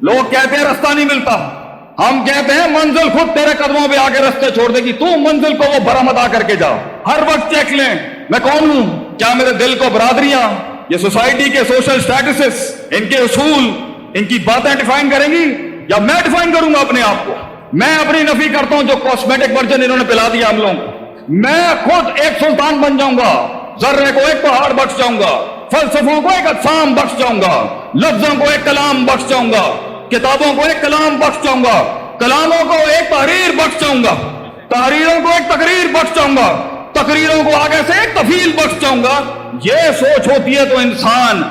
लोग कहते हैं रास्ता नहीं मिलता, हम कहते हैं मंजिल खुद तेरे कदमों पे आके रास्ते छोड़ देगी, तू मंजिल को वो बरामदा करके जा। हर वक्त चेक लें मैं कौन हूं, क्या मेरे दिल को बरादरियां, ये सोसाइटी के सोशल स्टेटसेस, इनके उसूल, इनकी बातें डिफाइन करेंगी या मैं डिफाइन करूंगा अपने आप को। मैं अपनी नफी करता हूं जो कॉस्मेटिक वर्जन इन्होंने पिला दिया हम लोगों को। मैं खुद एक सुल्तान बन जाऊंगा, जर्रे को एक पहाड़ बख्श जाऊंगा, फलसफों को एक अफ़ाम बख्श जाऊंगा, लफ्जों को एक कलाम बख्श जाऊंगा, किताबों को एक कलाम बख्श जाऊंगा, कलामों को एक तहरीर बख्श जाऊंगा, तहरीरों को एक तकरीर बख्श जाऊंगा, तकरीरों को आगे से एक तफील बख्श जाऊंगा। ये सोच होती है तो इंसान।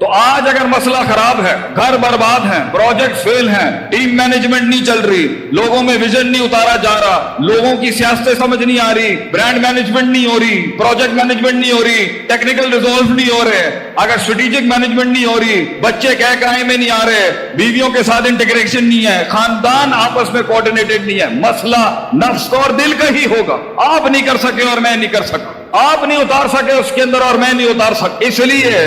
तो आज अगर मसला खराब है, घर बर्बाद है, प्रोजेक्ट फेल हैं, टीम मैनेजमेंट नहीं चल रही, लोगों में विजन नहीं उतारा जा रहा, लोगों की सियासतें समझ नहीं आ रही, ब्रांड मैनेजमेंट नहीं हो रही, प्रोजेक्ट मैनेजमेंट नहीं हो रही, टेक्निकल रिजॉल्व नहीं हो रहे, अगर स्ट्रेटेजिक मैनेजमेंट नहीं हो रही, बच्चे कह कराए में नहीं आ रहे, बीवियों के साथ इंटीग्रेशन नहीं है, खानदान आपस में कोऑर्डिनेटेड नहीं है, मसला नफ्स और दिल का ही होगा। आप नहीं कर सके और मैं नहीं कर सका, आप नहीं उतार सके उसके अंदर और मैं नहीं उतार सका। इसलिए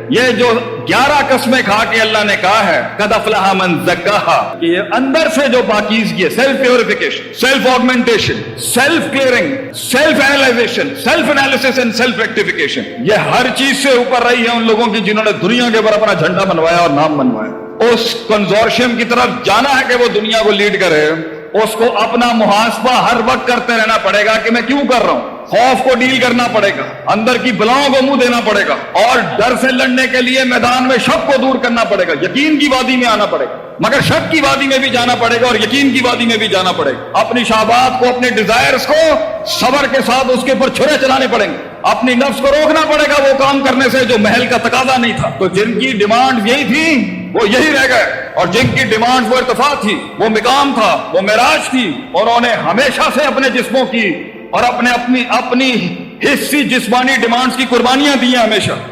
ये जो 11 कस्में खा के अल्लाह ने कहा है कद अफ़लह मन ज़क्काहा, कि ये अंदर से जो पाकीज़गी है, self purification, self augmentation, self clearing, self analysation, self analysis and self rectification, ये हर चीज से ऊपर रही है उन लोगों की जिन्होंने दुनिया के ऊपर अपना झंडा बनवाया और नाम बनवाया। उस कंजोर्शियम की तरफ जाना है कि वो दुनिया को लीड करे, उसको अपना मुहासबा हर वक्त करते रहना पड़ेगा कि मैं क्यों कर रहा हूं, खौफ को डील करना पड़ेगा, अंदर की बलाओं को मुंह देना पड़ेगा, और डर से लड़ने के लिए मैदान में शक को दूर करना पड़ेगा, यकीन की वादी में आना पड़ेगा, मगर शक की वादी में भी जाना पड़ेगा और यकीन की वादी में भी जाना पड़ेगा। अपनी शाबात को, अपने डिजायर्स को सबर के साथ उसके ऊपर छुरे चलाने पड़ेंगे, अपनी नफ्स को रोकना पड़ेगा वो काम करने से जो महल का तकाजा नहीं था। तो जिनकी डिमांड यही थी वो यही रह गए, और जिनकी डिमांड वो इर्तिफा थी, वो मिकाम था, वो मिराज थी, उन्होंने हमेशा से अपने जिस्मों की और अपनी हिस्सी जिस्मानी डिमांड्स की कुर्बानियां दी हैं।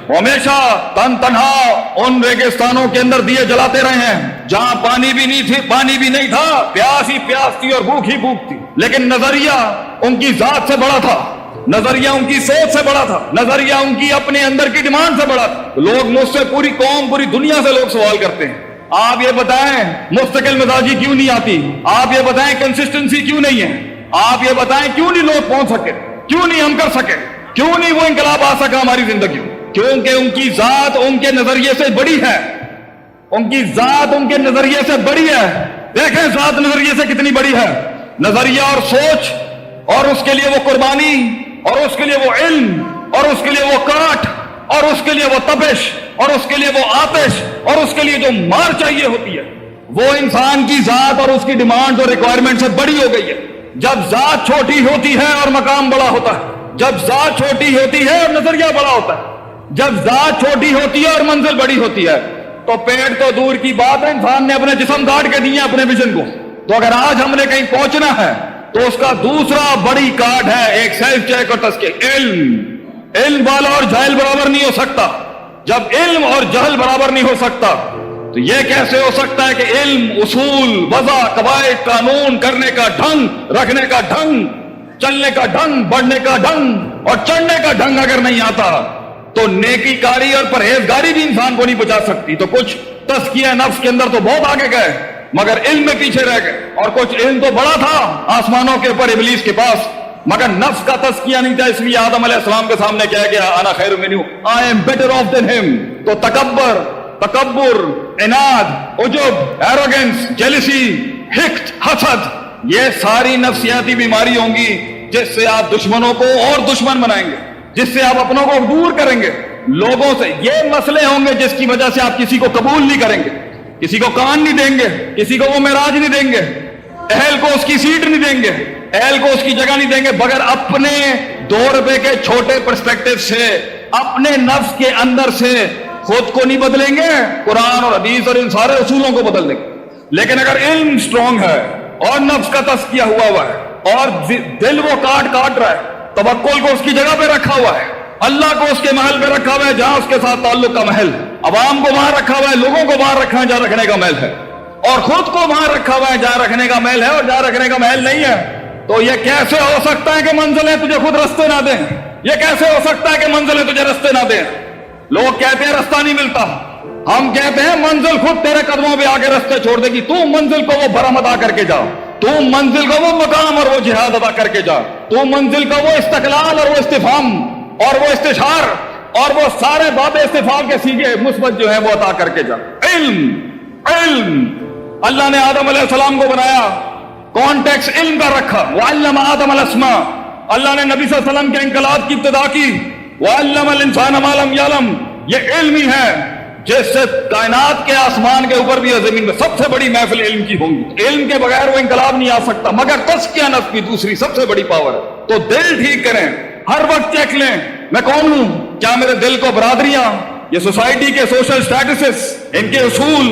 हमेशा तन तन्हा उन रेगिस्तानों के अंदर दिए जलाते रहे हैं जहां पानी भी नहीं था, प्यास ही प्यास थी और भूख ही भूख थी, लेकिन नजरिया उनकी जात से बड़ा था, नजरिया उनकी सोच से बड़ा था, नजरिया उनकी अपने अंदर की डिमांड से बड़ा था। लोग मुझसे, पूरी कौम, पूरी दुनिया से लोग सवाल करते हैं, आप ये बताएं मुस्तकिल मिजाजी क्यों नहीं आती, आप ये बताएं कंसिस्टेंसी क्यों नहीं है, आप ये बताएं क्यों नहीं लोग पहुंच सके, क्यों नहीं हम कर सके, क्यों नहीं वो इंकलाब आ सका हमारी जिंदगी में? क्योंकि उनकी जात उनके नजरिए से बड़ी है, उनकी जात उनके नजरिए से बड़ी है। देखें जात नजरिए से कितनी बड़ी है, नजरिया और सोच, और उसके लिए वो कुर्बानी, और उसके लिए वो इल्म, और उसके लिए वो काट, और उसके लिए वो तपिश, और उसके लिए वो आतिश, और उसके लिए जो मार चाहिए होती है, वो इंसान की जात और उसकी डिमांड और रिक्वायरमेंट से बड़ी हो गई है। जब जात छोटी होती है और मकाम बड़ा होता है, जब जात छोटी होती है और नजरिया बड़ा होता है, जब जात छोटी होती है और मंजिल बड़ी होती है, तो पेड़ तो दूर की बात है, इंसान ने अपने जिस्म काट के दिए अपने विजन को। तो अगर आज हमने कहीं पहुंचना है तो उसका दूसरा बड़ी काट है एक सेल्फ चेक और तस्कीर। इल्म वाला और जाहिल बराबर नहीं हो सकता। जब इल्म और जहल बराबर नहीं हो सकता तो यह कैसे हो सकता है कि इल्म, उसूल, वज़ा, कवायद, कानून करने का ढंग, रखने का ढंग, चलने का ढंग, बढ़ने का ढंग और चढ़ने का ढंग अगर नहीं आता तो नेकीकारी और परहेजगारी भी इंसान को नहीं बचा सकती। तो कुछ तज़किया नफ्स के अंदर तो बहुत आगे गए मगर इल्म में पीछे रह गए, और कुछ इल्म तो बड़ा था आसमानों के ऊपर इब्लीस के पास, मगर नफ्स का तज़किया नहीं था, इसलिए आदम अलैहिस्सलाम के सामने क्या गया, अना खैरुम मिन्हु, I am better off than him. तो तकब्बुर, इनाद, उजुब, एरोगेंस, जेलसी, हिक़्द, हसद, ये सारी नफ्सियाती बीमारी होंगी जिससे आप दुश्मनों को और दुश्मन बनाएंगे, जिससे आप अपनों को दूर करेंगे लोगों से। ये मसले होंगे जिसकी वजह से आप किसी को कबूल नहीं करेंगे, किसी को कान नहीं देंगे, किसी को वो मेराज नहीं देंगे, अहल को उसकी सीट नहीं देंगे, अहल को उसकी जगह नहीं देंगे, बगैर अपने 2 रुपए के छोटे पर्सपेक्टिव से, अपने नफ्स के अंदर से खुद को नहीं बदलेंगे, कुरान और हदीस और इन सारे उसूलों को बदल देंगे। लेकिन अगर इल्म स्ट्रांग है और नफ्स का तज़किया हुआ है और दिल वो काट रहा है, तवक्कुल को उसकी जगह पे रखा हुआ है, अल्लाह को उसके महल पे रखा हुआ है जहां उसके साथ ताल्लुक का महल, अवाम को वहां रखा हुआ है, लोगों को वहां रखा है जहां रखने का महल है, और खुद को वहां रखा हुआ है जहां रखने का महल है और जहां रखने का महल नहीं है, तो यह कैसे हो सकता है कि मंजिलें तुझे खुद रास्ते ना दें? यह कैसे हो सकता है कि मंजिलें तुझे रास्ते ना दें? लोग कहते हैं रास्ता नहीं मिलता, हम कहते हैं मंजिल खुद तेरे कदमों पे आके रास्ते छोड़ देगी। तू मंजिल को वो भरम अदा करके जा, तू मंजिल का वो मकाम और वो जिहाद अदा करके जा, तू मंजिल का वो इस्तकलाल और वो इस्तिफाम और वो इस्तिशार और वो सारे बाबे इस्तिफाम के सीगे मुस्बत जो है वो अता करके जा। इल्म इल्म, अल्लाह ने आदम अलैहिस्सलाम को बनाया, कॉन्टेक्स्ट इल्म का रखा। वअल्लम आदम अलअस्मा, अल्लाह ने नबी सल्लल्लाहु अलैहि वसल्लम के इनकलाब की इब्तिदा की। वअल्लम अल इंसान मा लम यअलम, ये इल्म ही है जिससे कायनात के आसमान के ऊपर भी और जमीन में सबसे बड़ी महफिल इल्म की होंगी। इल्म के बगैर वो इनकलाब नहीं आ सकता, मगर तज़किया नफ्स की दूसरी सबसे बड़ी पावर है। तो दिल ठीक करें, हर वक्त चेक लें मैं कौन हूं, क्या मेरे दिल को बरादरियां, ये सोसाइटी के सोशल स्टेटसेस, इनके उसूल,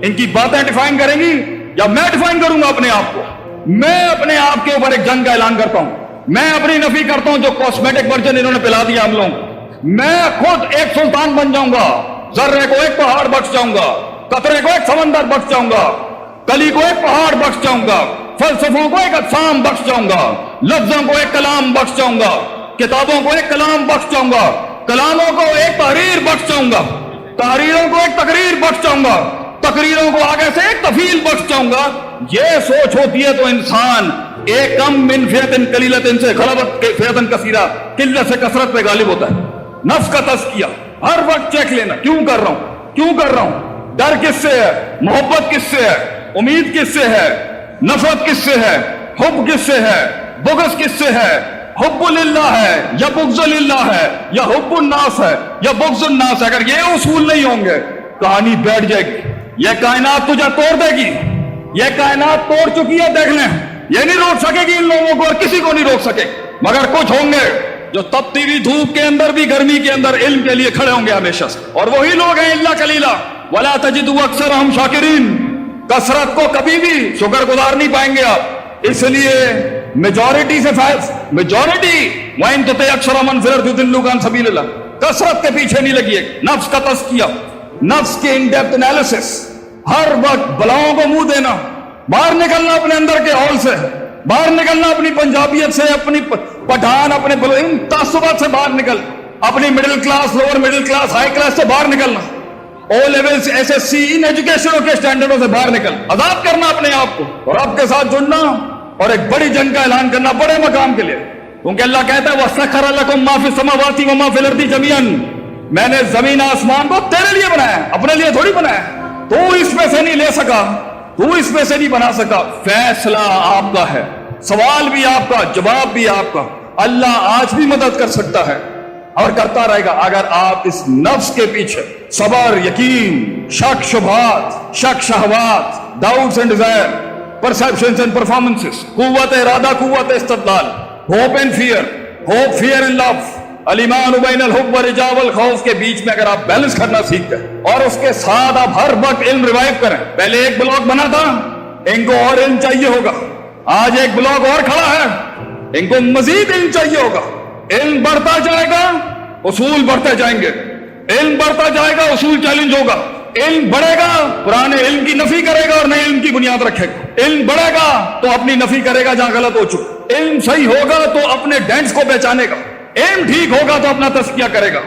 इनकी बातें डिफाइन करेंगी या मैं डिफाइन करूंगा अपने आप को। मैं अपने आप के ऊपर एक जंग का ऐलान करता हूं, मैं अपनी नफी करता हूं जो कॉस्मेटिक वर्जन इन्होंने पिला दिया हम लोगों को। मैं खुद एक सुल्तान बन जाऊंगा, जर्रे को एक पहाड़ बख्श जाऊंगा, कतरे को एक समंदर बख्श जाऊंगा, कली को एक पहाड़ बख्श जाऊंगा, फलसफों को एक अक़साम बख्श जाऊंगा, लफ्जों को एक कलाम बख्श जाऊंगा, किताबों को एक कलाम बख्श जाऊंगा, कलामों को एक तहरीर बख्श जाऊंगा, तहरीरों को एक तकरीर बख्श जाऊंगा, तकरीरों को आगे से एक तफील बख्श जाऊंगा। ये सोच होती है तो इंसान एक कम मिन फियतिन कलीलतिन से गलबत फियतिन कसीरा, किल्लत से कसरत पे गालिब होता है। नफ्स का तज़किया हर वक्त चेक लेना, क्यों कर रहा हूं, क्यों कर रहा हूं, डर किससे है, मोहब्बत किससे है, उम्मीद किससे है, नफरत किससे है, हुब किससे है, बुग़्ज़ किससे है, हुब्बुलिल्लाह है या बुग़्ज़ुलिल्लाह है या हुब्बुन्नास है या बुग़्ज़ुन्नास है। अगर ये उसूल नहीं होंगे कहानी बैठ जाएगी। ये कायनात तुझे तोड़ देगी, ये कायनात तोड़ चुकी है, देख लें। ये नहीं रोक सकेगी इन लोगों को और किसी को नहीं रोक सके, मगर कुछ होंगे जो तपती हुई धूप के अंदर भी गर्मी के अंदर इल्म के लिए खड़े होंगे हमेशा से। और वही लोग हैं इल्ला कलीला वला तजिदु अक्सरहुम शाकिरीन, कसरत को कभी भी शुक्रगुजार नहीं पाएंगे आप। इसलिए मेजॉरिटी से मेजॉरिटी वइन तुते अक्सर मन फिर युदिल्लु अन सबीलिल्लाह, कसरत के पीछे नहीं लगी। नफ्स का तज़किया, नफ्स के इन डेप्थ एनालिसिस, हर वक्त बलाओं को मुंह देना, बाहर निकलना अपने अंदर के हॉल से, बाहर निकलना अपनी पंजाबियत से, अपनी पठान, अपने इन तासुबात से बाहर निकल, अपनी middle class, lower middle class, high class से बाहर निकलना, ओ लेवल्स एसएससी इन एजुकेशनों के स्टैंडर्डों से बाहर निकल, आजाद करना अपने आप को और आपके साथ जुड़ना और एक बड़ी जंग का ऐलान करना बड़े मकाम के लिए। क्योंकि अल्लाह कहता है वसखर लकुम मा फिस समावाति व मा फिल अर्दि जमीअन, मैंने जमीन आसमान को तेरे लिए बनाया, अपने लिए थोड़ी बनाया। तू इसमें से नहीं ले सका, तू इसमें से नहीं बना सका। फैसला आपका है, सवाल भी आपका, जवाब भी आपका। अल्लाह आज भी मदद कर सकता है और करता रहेगा अगर आप इस नफ्स के पीछे सबर, यकीन, शक शुबहात, शक शहवात, doubts and desire, perceptions and performances, कुव्वत इरादा, कुव्वत इस्तदलाल, hope and fear, hope fear and love, अल-ईमान बैनल हुब्ब व रिजा वल खौफ के बीच में अगर आप बैलेंस करना सीख गए और उसके साथ आप हर वक्त इल्म रिवाइव करें। पहले एक ब्लॉक बना था, इनको और इल्म चाहिए होगा, आज एक ब्लॉक और खड़ा है, इनको मजीद इल्म चाहिए होगा। इल्म बढ़ता जाएगा, उसूल बढ़ते जाएंगे, इल्म बढ़ता जाएगा, उसूल चैलेंज होगा। इल्म बढ़ेगा, पुराने इल्म की नफी करेगा और नए इल्म की बुनियाद रखेगा। इल्म बढ़ेगा तो अपनी नफी करेगा जहां गलत हो चुका। इल्म सही होगा तो अपने डेंट्स को पहचानेगा, इल्म ठीक होगा तो अपना तज़किया करेगा।